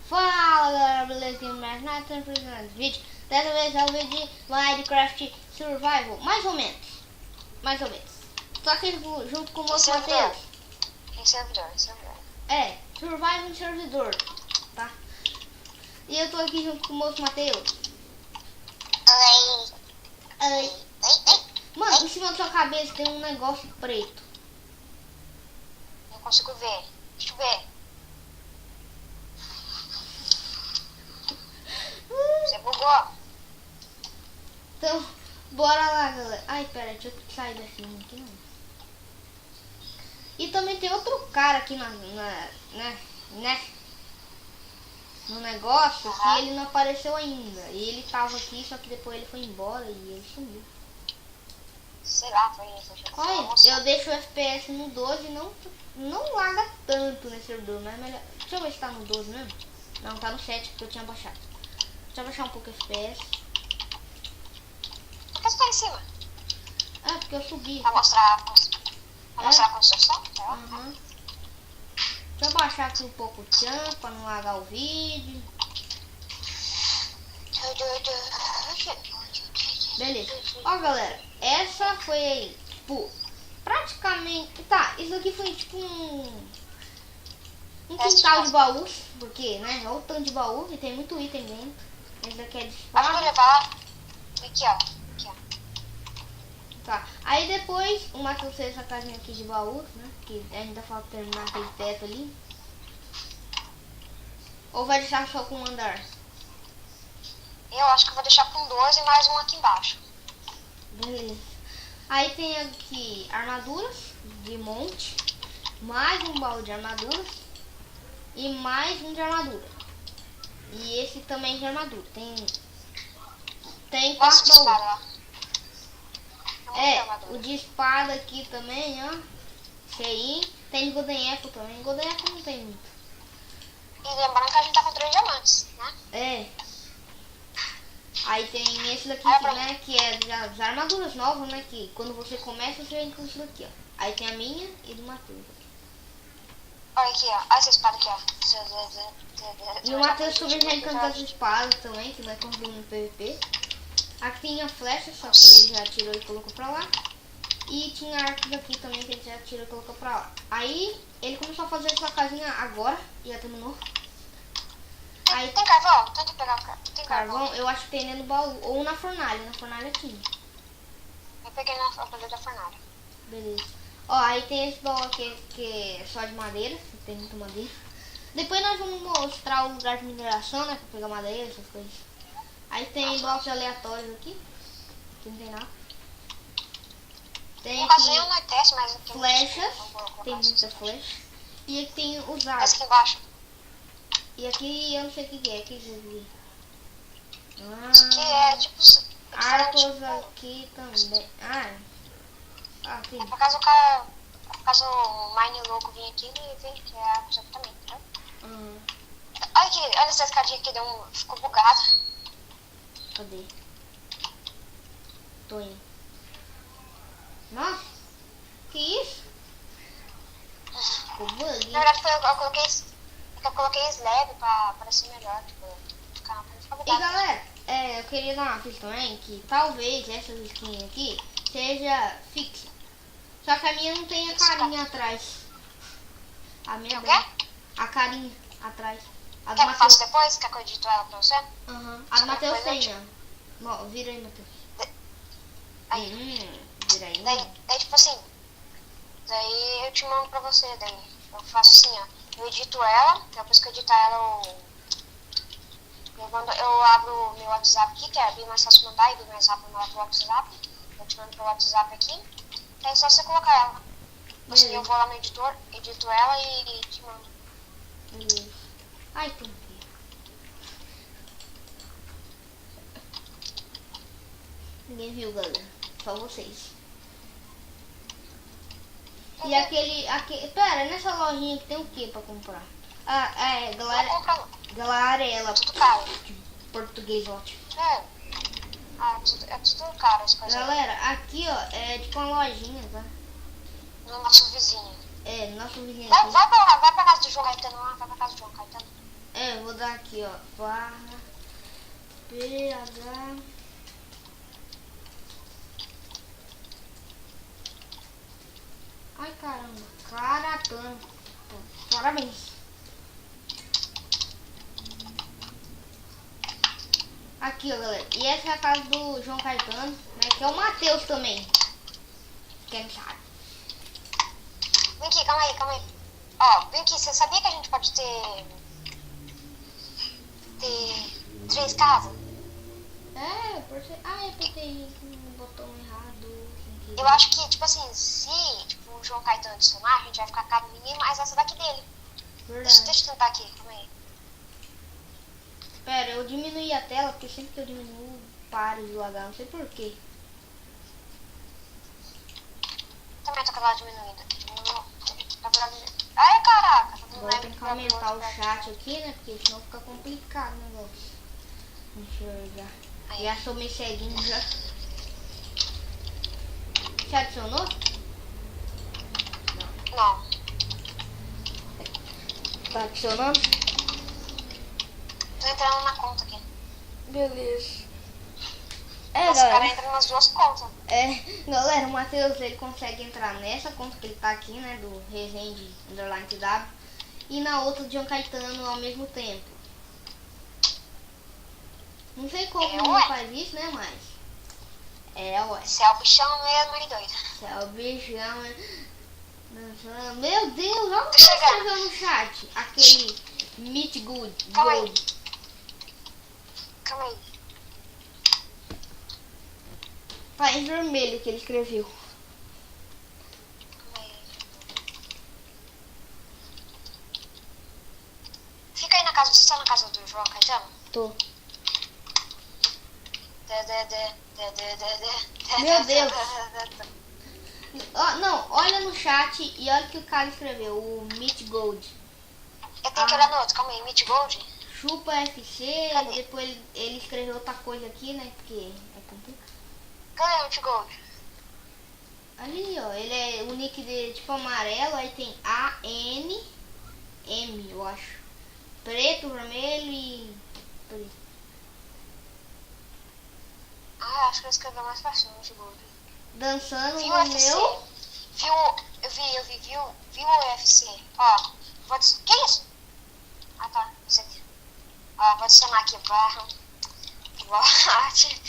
Fala galera, beleza? Aqui mais nada, estamos apresentando vídeo. Dessa vez é o vídeo de Minecraft Survival, mais ou menos. Só que junto com o moço Matheus. Em servidor. É, Survival em servidor, tá? E eu tô aqui junto com o moço Matheus. Oi. Mano, em cima da sua cabeça tem um negócio preto. Não consigo ver. Deixa eu ver. Você bugou. Então, bora lá, galera. Ai, pera, deixa eu sair daqui não. E também tem outro cara aqui no negócio que ele não apareceu ainda. E ele tava aqui, só que depois ele foi embora e ele sumiu. Sei lá, foi Olha, eu deixo o FPS no 12 e não larga tanto nesse servidor, mas é melhor. Deixa eu ver se tá no 12 mesmo. Não, tá no 7 porque eu tinha baixado. Deixa eu baixar um pouco o FPS. Por que você tá em cima? Ah, porque eu subi. Pra mostrar a construção? Uhum. Deixa eu baixar aqui um pouco o tchan pra não largar o vídeo. Beleza. Ó galera, essa foi tipo praticamente. Tá, isso aqui foi tipo um quintal de baús. Porque, né? É o tanto de baú e tem muito item dentro. Esse daqui é de Acho que espada. vou levar. Aqui, ó. Tá. Aí depois o Matheus fez essa casinha aqui de baús, né? Que ainda falta terminar aquele teto ali. Ou vai deixar só com um andar? Eu acho que eu vou deixar com 12 e mais um aqui embaixo. Beleza. Aí tem aqui armaduras de monte. Mais um baú de armaduras. E mais um de armadura. E esse também de armadura. Tem Gosto 4 de baús. espada lá. O de espada aqui também, ó. Esse aí. Tem de Golden Apple também. Golden Apple não tem muito. E lembrando que a gente tá com 3 diamantes, né? É. Aí tem esse daqui, né? Que é das armaduras novas, né? Que quando você começa, você vem com isso daqui, ó. Aí tem a minha e do Matheus. Olha aqui, ó. Olha essa espada aqui, ó. E o Matheus também já encantou as espadas também, que vai conseguir no PVP. Aqui tinha flecha, só que ele já tirou e colocou pra lá. E tinha arcos aqui também que ele já tirou e colocou pra lá. Aí ele começou a fazer essa casinha agora, já terminou. Aí tem carvão? Tenta pegar o carvão. Tem carvão, eu acho que tem dentro do baú. Ou na fornalha tinha. Eu peguei na fornalha da fornalha. Beleza. Ó, aí tem esse baú aqui que é só de madeira, tem muita madeira. Depois nós vamos mostrar o lugar de mineração, né? Pra pegar madeira, essas coisas. Aí tem blocos aleatórios aqui. Que não tem nada. Tem aqui flechas. Tem muita flecha. E aqui tem os arcos. Essa aqui embaixo. E aqui eu não sei o que é. O que isso aqui é tipo... arcos aqui também. Sim. É por caso o Mine louco vir aqui, ele vê que é arcos aqui também, entendeu? Olha aqui, olha essa escadinha aqui, ficou bugada. Cadê? Tô indo. Nossa, que isso? Ficou bug. Na verdade eu coloquei slab pra parecer melhor, tipo, ficar bugado. E galera, eu queria dar uma pista também que talvez essas skins aqui seja fixa. Só que a minha não tem a carinha atrás. A minha a carinha atrás. Quer que eu faça depois? Quer que eu edito ela pra você? A do Matheus tem, ó. Vira aí, Matheus. Vira aí. Daí tipo assim, daí eu te mando pra você, daí eu faço assim, ó. Eu edito ela, depois que eu editar ela eu abro o meu WhatsApp aqui, que é bem mais fácil mandar e bem mais rápido no WhatsApp. Eu te mando pro WhatsApp aqui. Daí é só você colocar ela. Assim, eu vou lá no editor, edito ela e te mando. Ai, que ninguém viu, galera. Só vocês. E aquele... Pera, nessa lojinha que tem o que pra comprar? Galarela. Tudo caro. Português ótimo. É tudo caro as coisas. Galera, aqui ó, é tipo uma lojinha, tá? No nosso vizinho. Nosso vizinho. Vai pra casa do João Caetano lá, vai pra casa do João Caetano. Vou vou dar aqui, ó. Barra PH. Ai, caramba. Caratano. Parabéns. Aqui, ó, galera. E essa é a casa do João Caetano, né? Que é o Matheus também. Quem sabe? Vem aqui, calma aí. Ó, vem aqui, você sabia que a gente pode ter 3 casas? É, por ser... Ah, eu apertei no botão errado. Eu acho que, tipo assim, se tipo, o João Caetano adicionar, a gente vai ficar com a minha mais essa daqui dele. Verdade. Deixa eu tentar aqui, calma aí. Pera, eu diminuí a tela, porque sempre que eu diminuo, para de lagar, não sei porquê. Também tô com ela diminuída. Ai, caraca. Tá Agora tem que aumentar o chat aqui, né? Porque senão fica complicado o negócio. Enxergar. Já sou meio ceguinho já. Você adicionou? Não. Tá adicionando? Tô entrando na conta aqui. Beleza. Nossa, o cara entra nas 2 contas. Galera, o Matheus, ele consegue entrar nessa conta que ele tá aqui, né, do Resende Underline TW, e na outra de João Caetano ao mesmo tempo. Não sei como ele faz isso, né, mas... ué. Você é o bichão mesmo, ele doido. Você é o bichão, né? Meu Deus, olha o que Tô você chegando. escreveu no chat. Aquele Meet Good. Calma aí. Calma aí. Tá em vermelho que ele escreveu. Calma aí. Fica aí na casa, você tá na casa do João Caetano? Tô. Meu Deus. Não, olha no chat e olha o que o cara escreveu, o Meet Gold. Eu tenho que olhar no outro, calma aí, Meet Gold. Chupa FC, Cadê? depois ele escreveu outra coisa aqui, né, porque é complicado. Cadê o Meet Gold? Ali, ó, ele é o nick dele tipo amarelo, aí tem ANM, eu acho. Preto, vermelho e preto. Ah, acho que eu escrevi mais fácil no Meet Gold. Dançando Viu no o UFC? meu... Viu o UFC? Ó, vou adicionar. Que isso? Ah, tá. Isso aqui. Ó, vou adicionar aqui barra. Vote.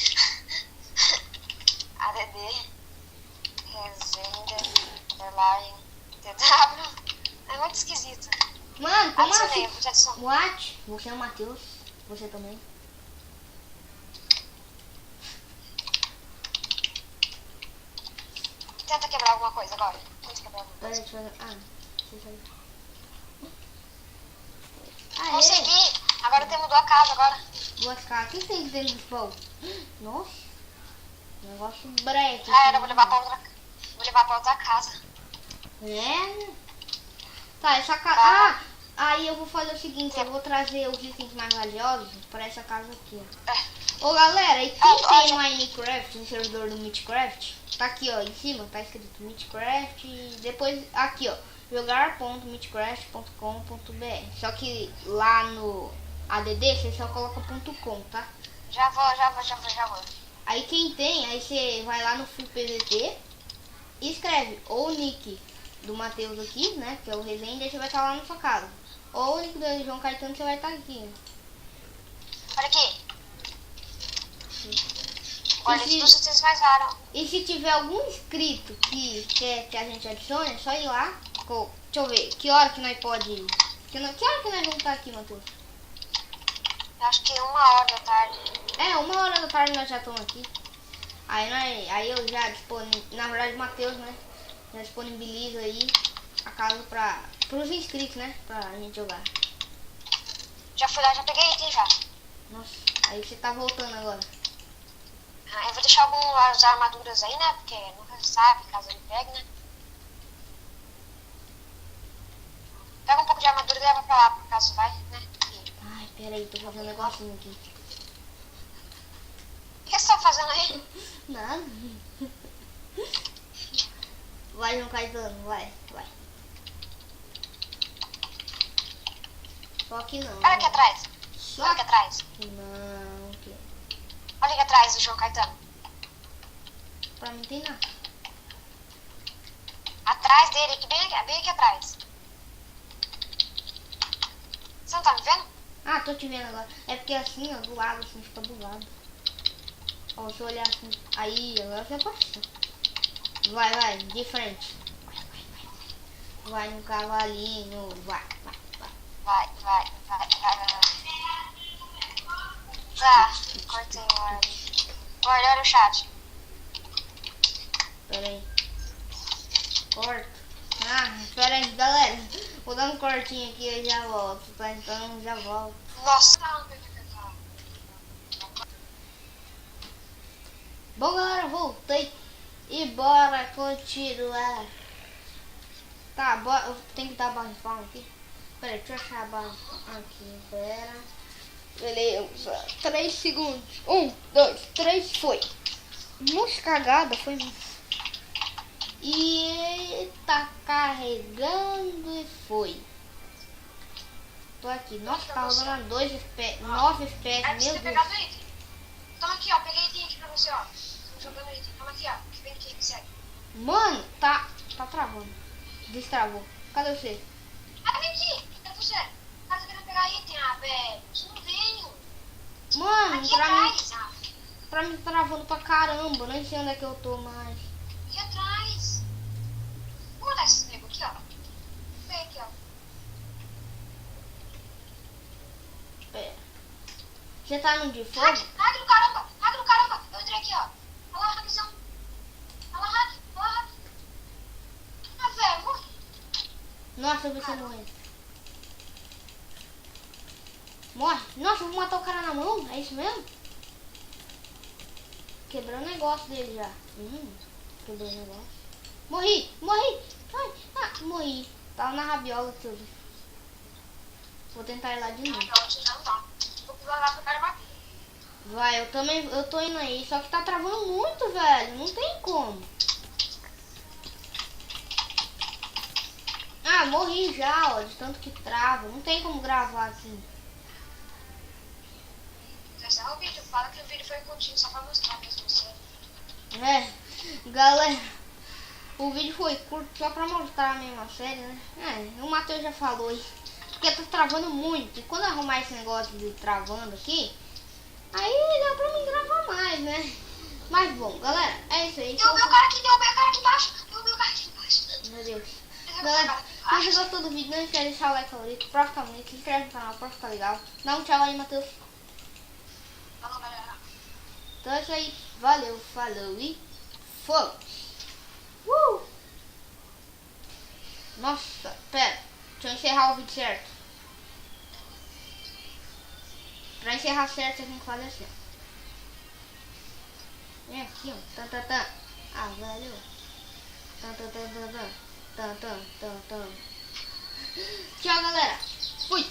ADD. Resende. Underline. TW. É muito esquisito. Mano, como Adicionei, assim? vou te adicionar. What? Você é o Matheus? Você também? Tenta quebrar alguma coisa agora. Tenta quebrar alguma Peraí, coisa. deixa eu fazer... você sabe. Consegui. Agora tem mudou a casa agora. Duas casas. O que tem dentro do pão? Nossa. Negócio breque. Ah, era, vou levar pra outra casa. É. Tá, essa casa... aí eu vou fazer o seguinte. Eu vou trazer os itens mais valiosos pra essa casa aqui, ó. Ô, galera, e quem tem Minecraft no servidor do Minecraft, tá aqui, ó, em cima, tá escrito Minecraft, e depois aqui, ó, jogar.minecraft.com.br. Só que lá no ADD você só coloca .com, tá? Já vou. Aí quem tem, aí você vai lá no Full PVP e escreve ou o nick do Matheus aqui, né, que é o Resende, aí você vai estar lá na sua casa. Ou o nick do João Caetano, você vai estar aqui. Olha aqui. Olha, esses dois itens mais raros. E se tiver algum inscrito que quer que a gente adicione, é só ir lá. Deixa eu ver, que hora que nós pode ir? Que hora que nós vamos estar aqui, Matheus? Eu acho que 1h da tarde. 1h da tarde nós já estamos aqui. Aí eu já disponibilizo, na verdade o Matheus, né? Já disponibiliza aí a casa para os inscritos, né? Pra gente jogar. Já fui lá, já peguei item já. Nossa, aí você tá voltando agora. Eu vou deixar algumas armaduras aí, né? Porque nunca se sabe, caso ele pegue, né? Pega um pouco de armadura e leva pra lá, por caso vai, né? Ai, peraí, tô fazendo um negocinho aqui. O que você tá fazendo aí? Nada. Vai, João Caetano, vai. Só que não. Olha aqui atrás. Só Olha aqui atrás. não, o quê? Olha aqui atrás do João Caetano. Pra mim tem nada. Atrás dele, aqui, bem aqui atrás. Você não tá me vendo? Ah, tô te vendo agora. É porque assim, ó, do lado, assim, fica do lado. Ó, se eu olhar assim. Aí, agora já passou. Vai, de frente. Vai no cavalinho, vai. Vai. Tá, cortei o ar. Olha o chat. Pera aí. Corta. Ah, espera aí, galera. Vou dar um cortinho aqui e já volto, tá? Então já volto. Nossa. Bom, galera, voltei. E bora continuar. Tá, bora. Eu tenho que dar a barra de palma aqui. Pera aí, deixa eu achar a barra de palma aqui. Pera. Beleza. 3 segundos. 1, 2, 3, foi. Nossa, cagada, foi muito. E tá carregando e foi. Tô aqui. Nossa, tá rodando 9 FPS, Antes de meu ter pegado o Deus. item. Toma aqui, ó. Peguei item aqui pra você, ó. Tô jogando item. Toma aqui, ó. Vem aqui, me segue. Mano, tá travando. Destravou. Cadê você? Ah, vem aqui. Cadê você? Tá querendo pegar item, velho. Você não veio. Mano, Aqui atrás, pra mim tá travando pra caramba. Nem sei onde é que eu tô mais. Aqui atrás. Vamos dar esse nego aqui, ó. Vem aqui, ó. Pera. Você tá no de fogo? Hack do caramba. Eu entrei aqui, ó. Olha lá, hackzão. Olha lá, hack. Ah, velho, morri. Nossa, eu vi você morrer. Morre. Nossa, eu vou matar o cara na mão. É isso mesmo? Quebrou o negócio dele já. Quebrou o negócio. Morri. Ai, morri. Tava na rabiola tudo. Vou tentar ir lá de novo. Vou lá pro cara bater. Vai, eu tô indo aí. Só que tá travando muito, velho. Não tem como. Ah, morri já, ó. De tanto que trava. Não tem como gravar assim. Esse é o vídeo. Fala que o vídeo foi curtinho só pra mostrar mesmo você. É, galera. O vídeo foi curto só pra mostrar mesmo a série, né? O Matheus já falou aí. Porque tá travando muito. E quando eu arrumar esse negócio de travando aqui, aí dá pra mim gravar mais, né? Mas bom, galera, é isso aí. Derrubei o cara aqui embaixo. Meu Deus. Galera, se você gostou do vídeo, não esquece de deixar o like favorito, pra ficar bonito, se inscreve no canal pra ficar legal. Dá um tchau aí, Matheus. Falou, galera. Então é isso aí. Valeu, falou e foi. Nossa, pera. Deixa eu encerrar o vídeo certo. Pra encerrar certo, eu tenho que fazer assim. Vem aqui, ó. Ah, valeu. Tchau, galera. Fui.